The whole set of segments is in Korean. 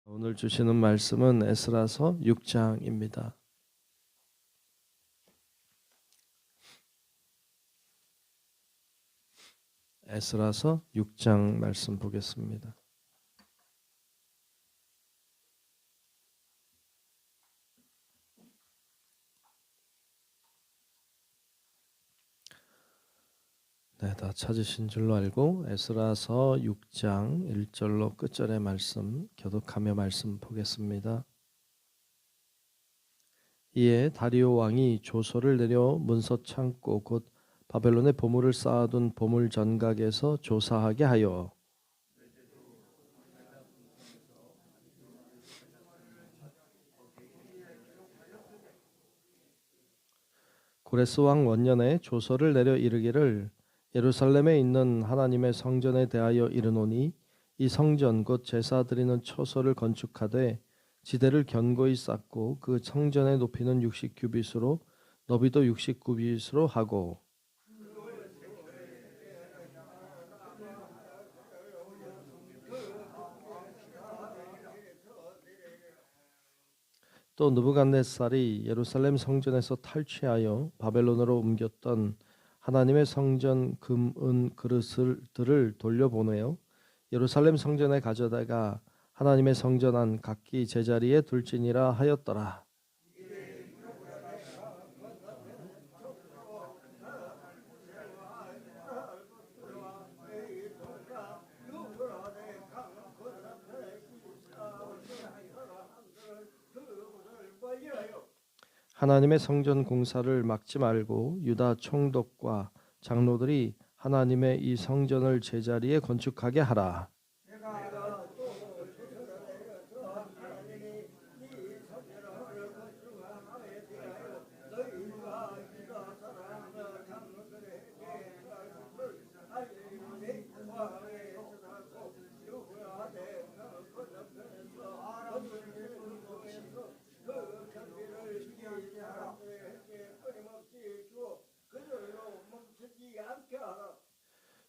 오늘 주시는 말씀은 에스라서 6장입니다. 에스라서 6장 말씀 보겠습니다. 네, 다 찾으신 줄로 알고 에스라서 6장 1절로 끝절의 말씀 교독하며 말씀 보겠습니다. 이에 다리오 왕이 조서를 내려 문서 창고 곧 바벨론의 보물을 쌓아둔 보물 전각에서 조사하게 하여 고레스 왕 원년에 조서를 내려 이르기를 예루살렘에 있는 하나님의 성전에 대하여 이르노니 이 성전 곧 제사 드리는 처소를 건축하되 지대를 견고히 쌓고 그 성전의 높이는 60규빗으로 너비도 60규빗으로 하고 또 느부갓네살이 예루살렘 성전에서 탈취하여 바벨론으로 옮겼던 하나님의 성전 금, 은 그릇들을 돌려보내어 예루살렘 성전에 가져다가 하나님의 성전 안 각기 제자리에 둘지니라 하였더라. 하나님의 성전 공사를 막지 말고 유다 총독과 장로들이 하나님의 이 성전을 제자리에 건축하게 하라.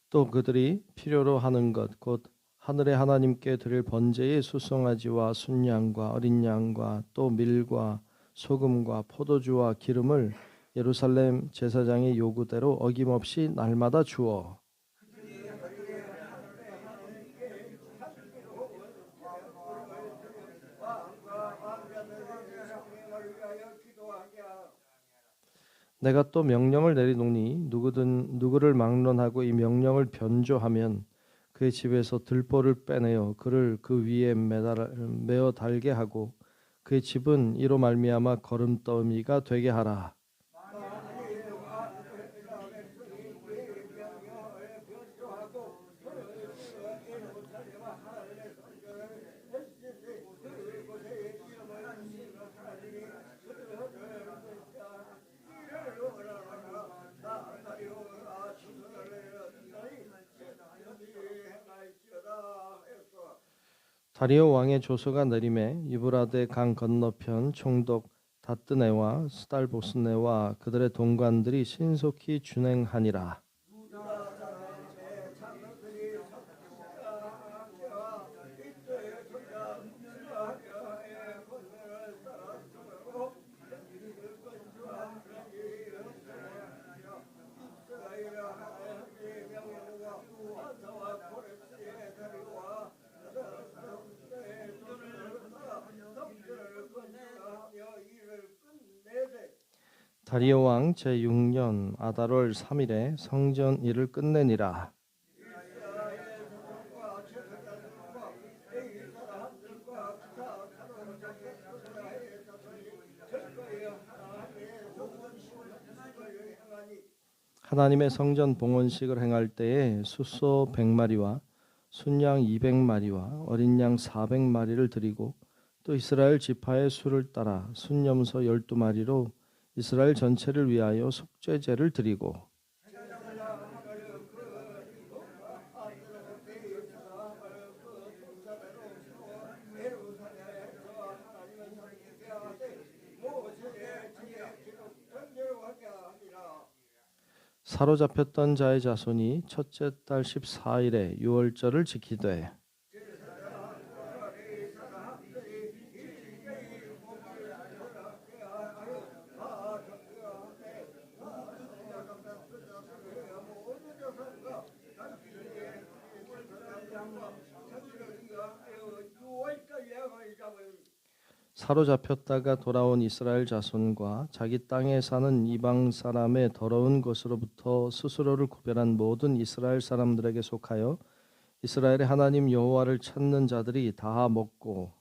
또 그들이 필요로 하는 것 곧 하늘의 하나님께 드릴 번제의 수송아지와 순양과 어린 양과 또 밀과 소금과 포도주와 기름을 예루살렘 제사장의 요구대로 어김없이 날마다 주어 내가 또 명령을 내리노니 누구든 누구를 막론하고 이 명령을 변조하면 그의 집에서 들보를 빼내어 그를 그 위에 메어 달게 하고 그의 집은 이로 말미암아 거름더미가 되게 하라. 다리오 왕의 조서가 내림에 유브라데 강 건너편 총독 다뜨네와 스달보스네와 그들의 동관들이 신속히 준행하니라. 다리오 왕 제6년 아달월 3일에 성전 일을 끝내니라. 하나님의 성전 봉헌식을 행할 때에 숫소 100마리와 순양 200마리와 어린 양 400마리를 드리고 또 이스라엘 지파의 수를 따라 순염소 12마리로 이스라엘 전체를 위하여 속죄제를 드리고 사로잡혔던 자의 자손이 첫째 달 14일에 유월절을 지키되 사로잡혔다가 돌아온 이스라엘 자손과 자기 땅에 사는 이방 사람의 더러운 것으로부터 스스로를 구별한 모든 이스라엘 사람들에게 속하여 이스라엘의 하나님 여호와를 찾는 자들이 다 먹고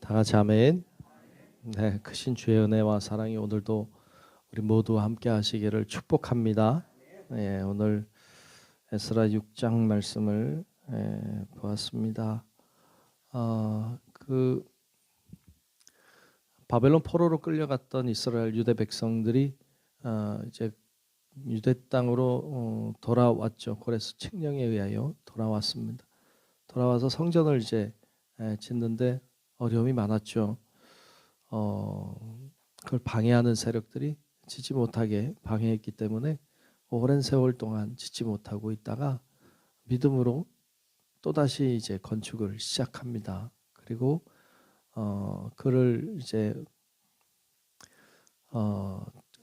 다 같이 아멘. 네, 크신 주의 은혜와 사랑이 오늘도 우리 모두 함께 하시기를 축복합니다. 네, 오늘 에스라 6장 말씀을 보았습니다. 그 바벨론 포로로 끌려갔던 이스라엘 유대 백성들이 이제 유대 땅으로 돌아왔죠. 고레스 칙령에 의하여 돌아왔습니다. 돌아와서 성전을 이제 짓는데 어려움이 많았죠. 그걸 방해하는 세력들이 짓지 못하게 방해했기 때문에 오랜 세월 동안 짓지 못하고 있다가 믿음으로 또다시 이제 건축을 시작합니다. 그리고 그를 이제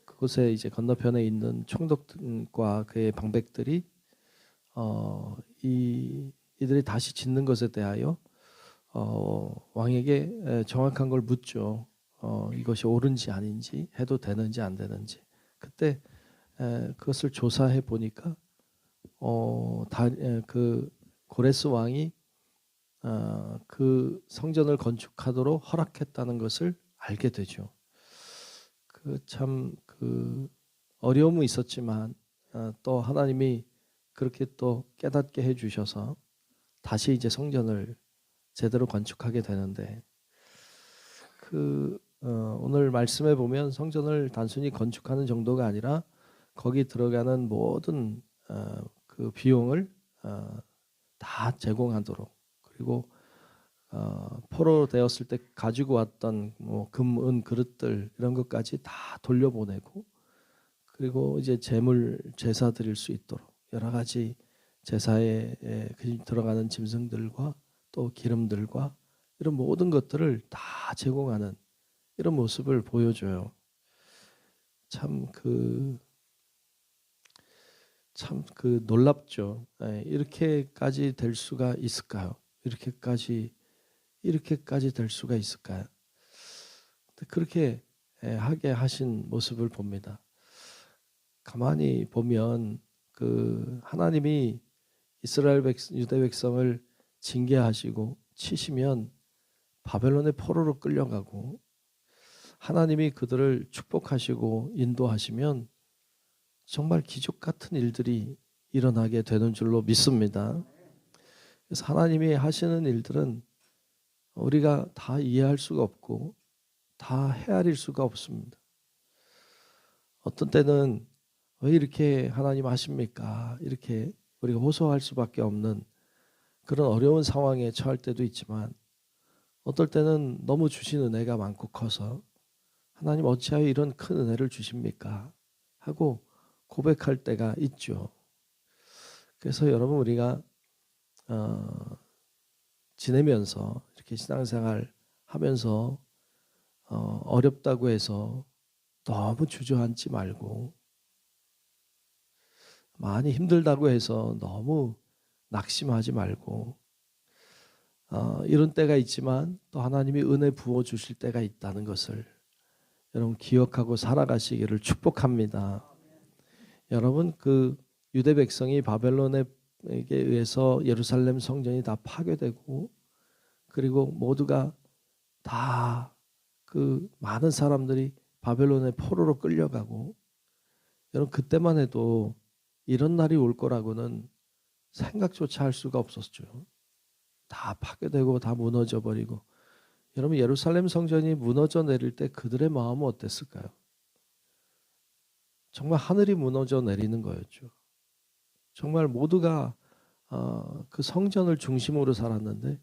그곳에 이제 건너편에 있는 총독과 그의 방백들이 이들이 다시 짓는 것에 대하여 왕에게 정확한 걸 묻죠. 이것이 옳은지 아닌지, 해도 되는지 안 되는지. 그때 그것을 조사해 보니까 그 고레스 왕이 그 성전을 건축하도록 허락했다는 것을 알게 되죠. 그 어려움은 있었지만 또 하나님이 그렇게 또 깨닫게 해주셔서 다시 이제 성전을 제대로 건축하게 되는데 오늘 말씀에 보면 성전을 단순히 건축하는 정도가 아니라 거기 들어가는 모든 그 비용을 다 제공하도록, 그리고 포로 되었을 때 가지고 왔던 뭐 금, 은, 그릇들 이런 것까지 다 돌려보내고, 그리고 이제 제사 드릴 수 있도록 여러 가지 제사에 들어가는 짐승들과 또 기름들과 이런 모든 것들을 다 제공하는 이런 모습을 보여줘요. 참 놀랍죠. 이렇게까지 될 수가 있을까요? 이렇게까지 될 수가 있을까요? 그렇게 하게 하신 모습을 봅니다. 가만히 보면 하나님이 이스라엘 유대 백성을 징계하시고 치시면 바벨론의 포로로 끌려가고, 하나님이 그들을 축복하시고 인도하시면 정말 기적 같은 일들이 일어나게 되는 줄로 믿습니다. 그래서 하나님이 하시는 일들은 우리가 다 이해할 수가 없고 다 헤아릴 수가 없습니다. 어떤 때는 왜 이렇게 하나님 하십니까? 이렇게 우리가 호소할 수밖에 없는 그런 어려운 상황에 처할 때도 있지만, 어떨 때는 너무 주신 은혜가 많고 커서 하나님 어찌하여 이런 큰 은혜를 주십니까? 하고 고백할 때가 있죠. 그래서 여러분, 우리가 지내면서 이렇게 신앙생활 하면서 어렵다고 해서 너무 주저앉지 말고, 많이 힘들다고 해서 너무 낙심하지 말고, 이런 때가 있지만 또 하나님이 은혜 부어주실 때가 있다는 것을 여러분 기억하고 살아가시기를 축복합니다. 여러분, 유대 백성이 바벨론에게 의해서 예루살렘 성전이 다 파괴되고, 그리고 모두가 다 많은 사람들이 바벨론의 포로로 끌려가고, 여러분 그때만 해도 이런 날이 올 거라고는 생각조차 할 수가 없었죠. 다 파괴되고 다 무너져 버리고. 여러분, 예루살렘 성전이 무너져 내릴 때 그들의 마음은 어땠을까요? 정말 하늘이 무너져 내리는 거였죠. 정말 모두가 그 성전을 중심으로 살았는데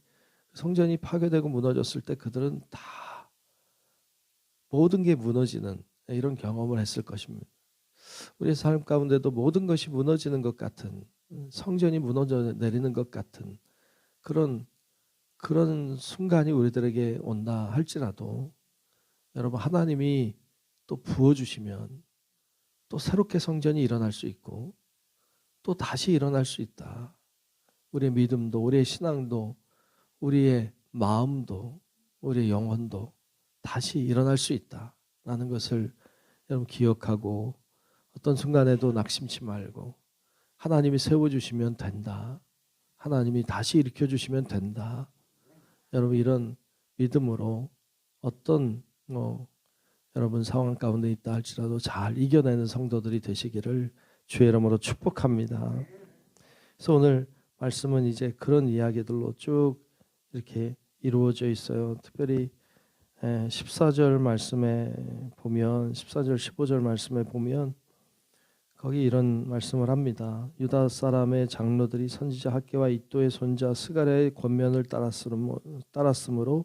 성전이 파괴되고 무너졌을 때 그들은 다 모든 게 무너지는 이런 경험을 했을 것입니다. 우리의 삶 가운데도 모든 것이 무너지는 것 같은, 성전이 무너져 내리는 것 같은 그런 순간이 우리들에게 온다 할지라도 여러분, 하나님이 또 부어주시면 또 새롭게 성전이 일어날 수 있고 또 다시 일어날 수 있다. 우리의 믿음도, 우리의 신앙도, 우리의 마음도, 우리의 영혼도 다시 일어날 수 있다라는 것을 여러분 기억하고, 어떤 순간에도 낙심치 말고 하나님이 세워주시면 된다. 하나님이 다시 일으켜주시면 된다. 여러분, 이런 믿음으로 어떤 여러분 상황 가운데 있다 할지라도 잘 이겨내는 성도들이 되시기를 주의 이름으로 축복합니다. 그래서 오늘 말씀은 이제 그런 이야기들로 쭉 이렇게 이루어져 있어요. 특별히 14절 말씀에 보면, 14절 15절 말씀에 보면 거기 이런 말씀을 합니다. 유다 사람의 장로들이 선지자 학개와 이도의 손자 스가랴의 권면을 따랐으므로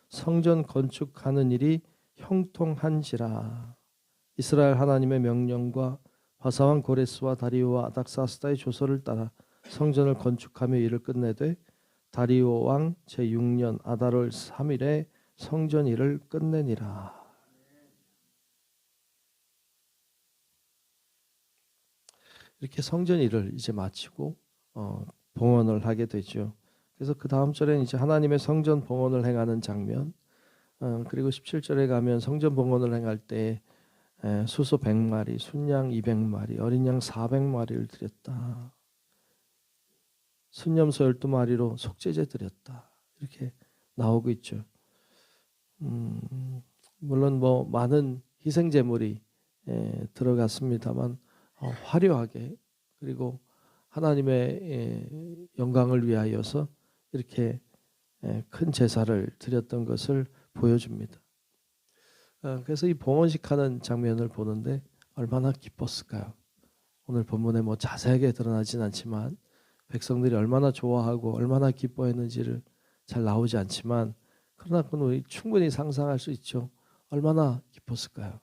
성전 건축하는 일이 형통한지라. 이스라엘 하나님의 명령과 바사왕 고레스와 다리오와 아닥사스다의 조서를 따라 성전을 건축하며 일을 끝내되 다리오 왕 제6년 아달월 3일에 성전 일을 끝내니라. 이렇게 성전 일을 이제 마치고 봉헌을 하게 되죠. 그래서 그 다음 절에는 이제 하나님의 성전 봉헌을 행하는 장면, 그리고 17절에 가면 성전 봉헌을 행할 때 수소 100마리, 순양 200마리, 어린 양 400마리를 드렸다. 순염소 12마리로 속죄제 드렸다. 이렇게 나오고 있죠. 물론 뭐 많은 희생 제물이 들어갔습니다만 화려하게, 그리고 하나님의 영광을 위하여서 이렇게 큰 제사를 드렸던 것을 보여줍니다. 그래서 이 봉헌식 하는 장면을 보는데 얼마나 기뻤을까요? 오늘 본문에 뭐 자세하게 드러나진 않지만 백성들이 얼마나 좋아하고 얼마나 기뻐했는지를 잘 나오지 않지만, 그러나 그건 우리 충분히 상상할 수 있죠. 얼마나 기뻤을까요?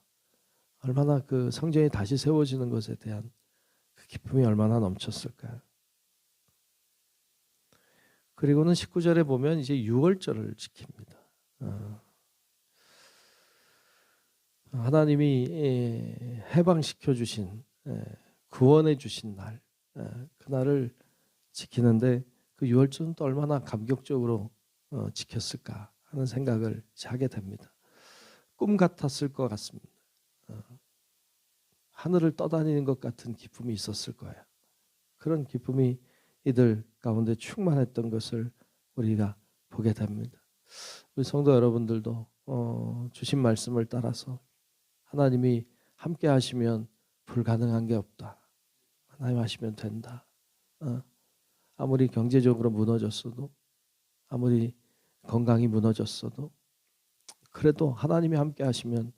얼마나 그 성전이 다시 세워지는 것에 대한 그 기쁨이 얼마나 넘쳤을까요? 그리고는 19절에 보면 이제 유월절을 지킵니다. 하나님이 해방시켜 주신, 구원해 주신 날, 그날을 지키는데 그 유월절은 또 얼마나 감격적으로 지켰을까 하는 생각을 하게 됩니다. 꿈 같았을 것 같습니다. 하늘을 떠다니는 것 같은 기쁨이 있었을 거예요. 그런 기쁨이 이들 가운데 충만했던 것을 우리가 보게 됩니다. 우리 성도 여러분들도 주신 말씀을 따라서 하나님이 함께 하시면 불가능한 게 없다. 하나님 하시면 된다. 아무리 경제적으로 무너졌어도, 아무리 건강이 무너졌어도, 그래도 하나님이 함께 하시면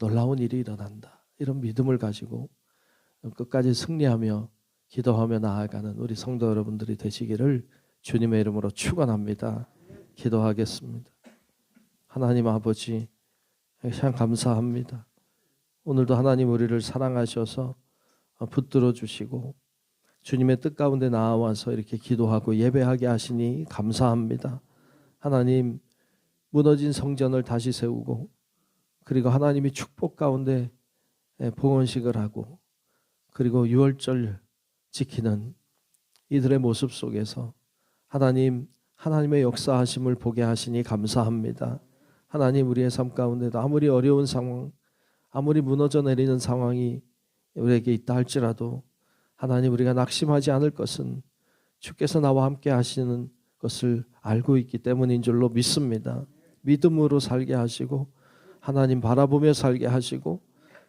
놀라운 일이 일어난다. 이런 믿음을 가지고 끝까지 승리하며 기도하며 나아가는 우리 성도 여러분들이 되시기를 주님의 이름으로 축원합니다. 기도하겠습니다. 하나님 아버지, 참 감사합니다. 오늘도 하나님 우리를 사랑하셔서 붙들어 주시고 주님의 뜻 가운데 나와서 이렇게 기도하고 예배하게 하시니 감사합니다. 하나님, 무너진 성전을 다시 세우고, 그리고 하나님이 축복 가운데 봉헌식을 하고, 그리고 유월절 지키는 이들의 모습 속에서 하나님의 역사하심을 보게 하시니 감사합니다. 하나님, 우리의 삶 가운데도 아무리 어려운 상황, 아무리 무너져 내리는 상황이 우리에게 있다 할지라도 하나님, 우리가 낙심하지 않을 것은 주께서 나와 함께 하시는 것을 알고 있기 때문인 줄로 믿습니다. 믿음으로 살게 하시고, 하나님 바라보며 살게 하시고,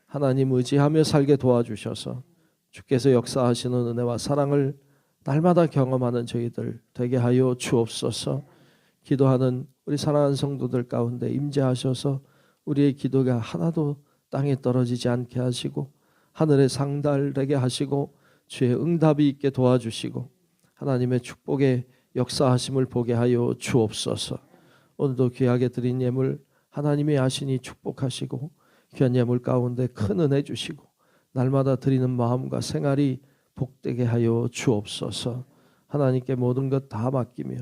하나님 의지하며 살게 도와주셔서 주께서 역사하시는 은혜와 사랑을 날마다 경험하는 저희들 되게 하여 주옵소서. 기도하는 우리 사랑하는 성도들 가운데 임재하셔서 우리의 기도가 하나도 땅에 떨어지지 않게 하시고, 하늘에 상달되게 하시고, 주의 응답이 있게 도와주시고, 하나님의 축복의 역사하심을 보게 하여 주옵소서. 오늘도 귀하게 드린 예물 하나님이 하시니 축복하시고, 귀한 예물 가운데 큰 은혜 주시고, 날마다 드리는 마음과 생활이 복되게 하여 주옵소서. 하나님께 모든 것 다 맡기며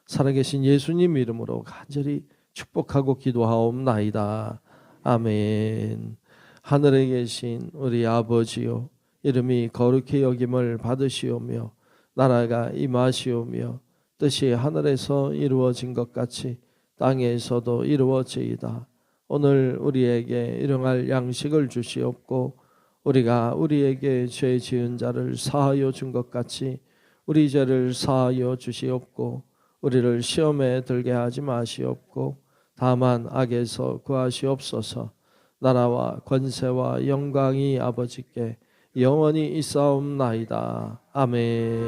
살아계신 예수님 이름으로 간절히 축복하고 기도하옵나이다. 아멘. 하늘에 계신 우리 아버지요, 이름이 거룩히 여김을 받으시오며 나라가 임하시오며 뜻이 하늘에서 이루어진 것 같이 땅에서도 이루어지이다. 오늘 우리에게 일용할 양식을 주시옵고 우리가 우리에게 죄 지은 자를 사하여 준 것 같이 우리 죄를 사하여 주시옵고 우리를 시험에 들게 하지 마시옵고 다만 악에서 구하시옵소서. 나라와 권세와 영광이 아버지께 영원히 있사옵나이다. 아멘.